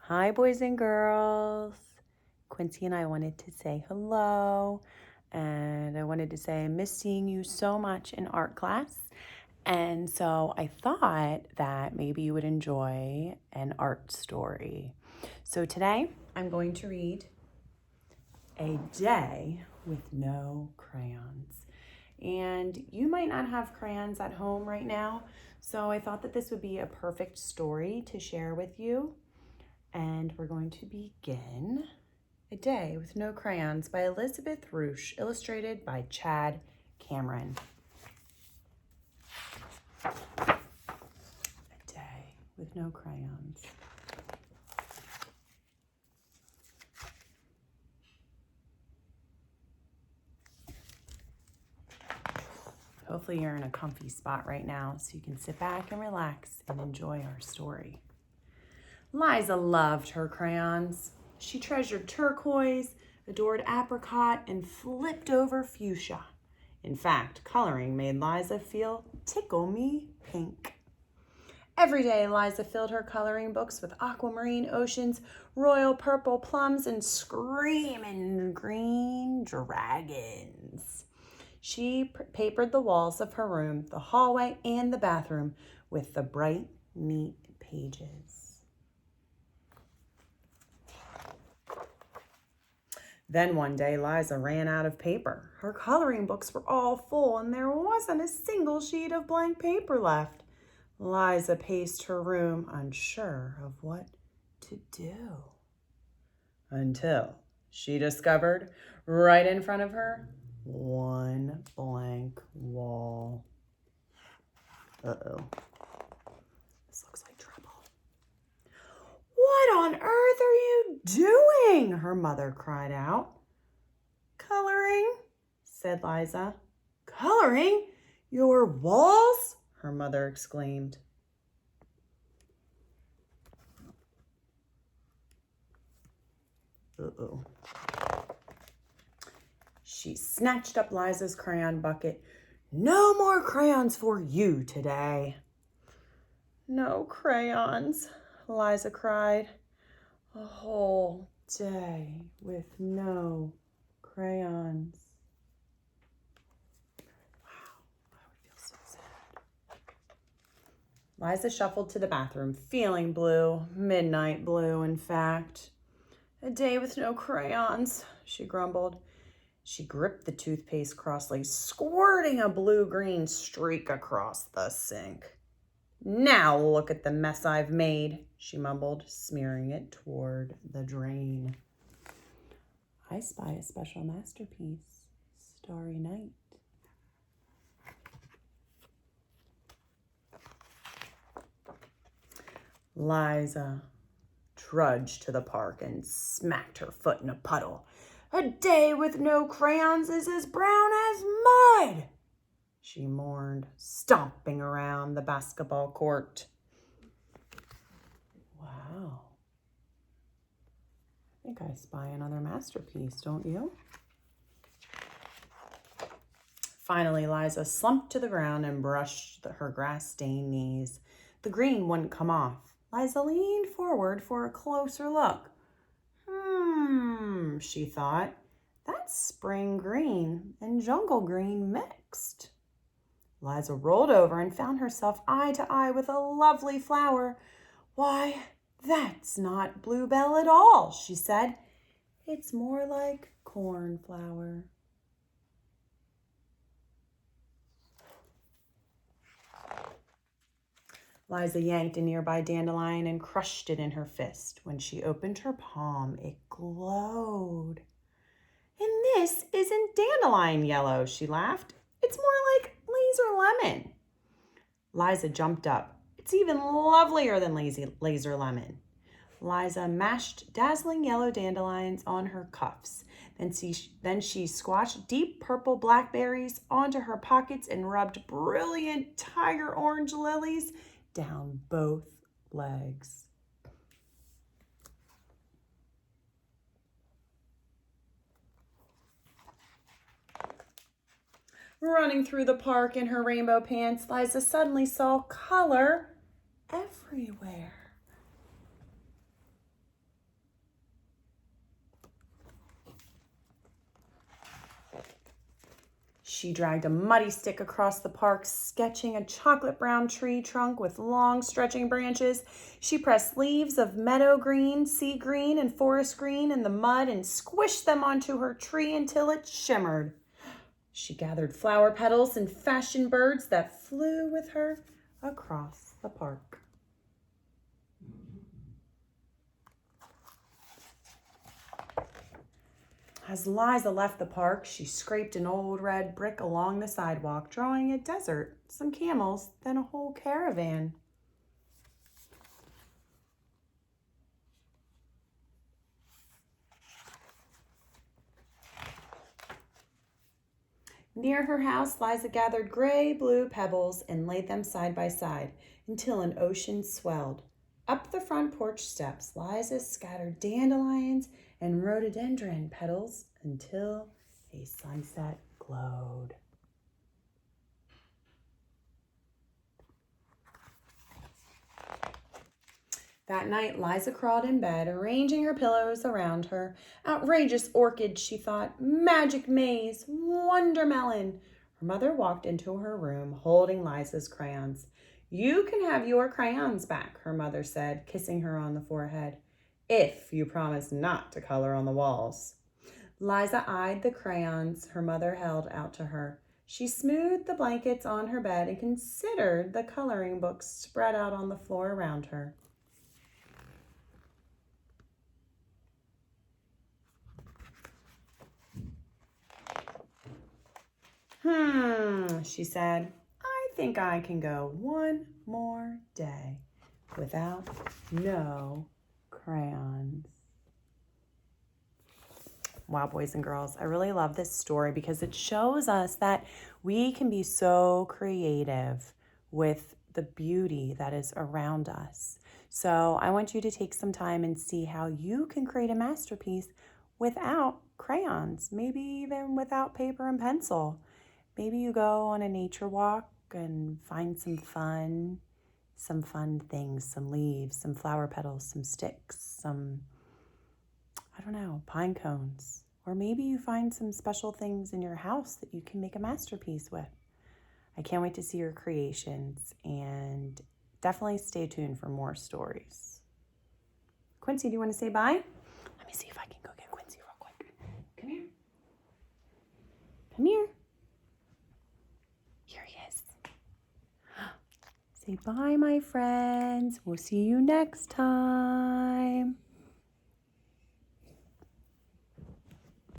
Hi, boys and girls. Quincy and I wanted to say hello, and I wanted to say I miss seeing you so much in art class. And so I thought that maybe you would enjoy an art story. So today I'm going to read A Day with No Crayons. And you might not have crayons at home right now, so I thought that this would be a perfect story to share with you. And we're going to begin A Day with No Crayons by Elizabeth Roosh, illustrated by Chad Cameron. A Day with No Crayons. Hopefully you're in a comfy spot right now so you can sit back and relax and enjoy our story. Liza loved her crayons. She treasured turquoise, adored apricot, and flipped over fuchsia. In fact, coloring made Liza feel tickle-me pink. Every day, Liza filled her coloring books with aquamarine oceans, royal purple plums, and screaming green dragons. She papered the walls of her room, the hallway, and the bathroom with the bright, neat pages. Then one day, Liza ran out of paper. Her coloring books were all full, and there wasn't a single sheet of blank paper left. Liza paced her room, unsure of what to do. Until she discovered, right in front of her, one blank wall. Uh-oh. This looks like trouble. "What on earth are you doing?" her mother cried out. "Coloring," said Liza. "Coloring? Your walls?" her mother exclaimed. Uh-oh. She snatched up Liza's crayon bucket. "No more crayons for you today." "No crayons," Liza cried. "A whole day with no crayons." Wow, I would feel so sad. Liza shuffled to the bathroom, feeling blue, midnight blue, in fact. "A day with no crayons," she grumbled. She gripped the toothpaste crossly, squirting a blue-green streak across the sink. "Now look at the mess I've made," she mumbled, smearing it toward the drain. I spy a special masterpiece, Starry Night. Liza trudged to the park and smacked her foot in a puddle. "A day with no crayons is as brown as mud," she mourned, stomping around the basketball court. Wow. I think I spy another masterpiece, don't you? Finally, Liza slumped to the ground and brushed her grass-stained knees. The green wouldn't come off. Liza leaned forward for a closer look. She thought, "that's spring green and jungle green mixed." Liza rolled over and found herself eye to eye with a lovely flower. "Why, that's not bluebell at all," she said. "It's more like cornflower." Liza yanked a nearby dandelion and crushed it in her fist. When she opened her palm, it glowed. "And this isn't dandelion yellow," she laughed. "It's more like laser lemon." Liza jumped up. "It's even lovelier than laser lemon." Liza mashed dazzling yellow dandelions on her cuffs. Then she squashed deep purple blackberries onto her pockets and rubbed brilliant tiger orange lilies down both legs. Running through the park in her rainbow pants, Liza suddenly saw color everywhere. She dragged a muddy stick across the park, sketching a chocolate brown tree trunk with long stretching branches. She pressed leaves of meadow green, sea green, and forest green in the mud and squished them onto her tree until it shimmered. She gathered flower petals and fashioned birds that flew with her across the park. As Liza left the park, she scraped an old red brick along the sidewalk, drawing a desert, some camels, then a whole caravan. Near her house, Liza gathered gray-blue pebbles and laid them side by side until an ocean swelled. Up the front porch steps, Liza scattered dandelions and rhododendron petals until a sunset glowed. That night, Liza crawled in bed, arranging her pillows around her. Outrageous orchid, she thought. Magic maze. Wondermelon. Her mother walked into her room, holding Liza's crayons. You can have your crayons back, her mother said, kissing her on the forehead, if you promise not to color on the walls. Liza eyed the crayons her mother held out to her. She smoothed the blankets on her bed and considered the coloring books spread out on the floor around her. She said, I think I can go one more day without no crayons. Wow, boys and girls, I really love this story because it shows us that we can be so creative with the beauty that is around us. So I want you to take some time and see how you can create a masterpiece without crayons, maybe even without paper and pencil. Maybe you go on a nature walk and find some fun things, some leaves, some flower petals, some sticks, some, I don't know, pine cones. Or maybe you find some special things in your house that you can make a masterpiece with. I can't wait to see your creations, and definitely stay tuned for more stories. Quincy, do you want to say bye? Let me see if I can go get Quincy real quick. Come here. Come here. Here he is. Say bye, my friends. We'll see you next time.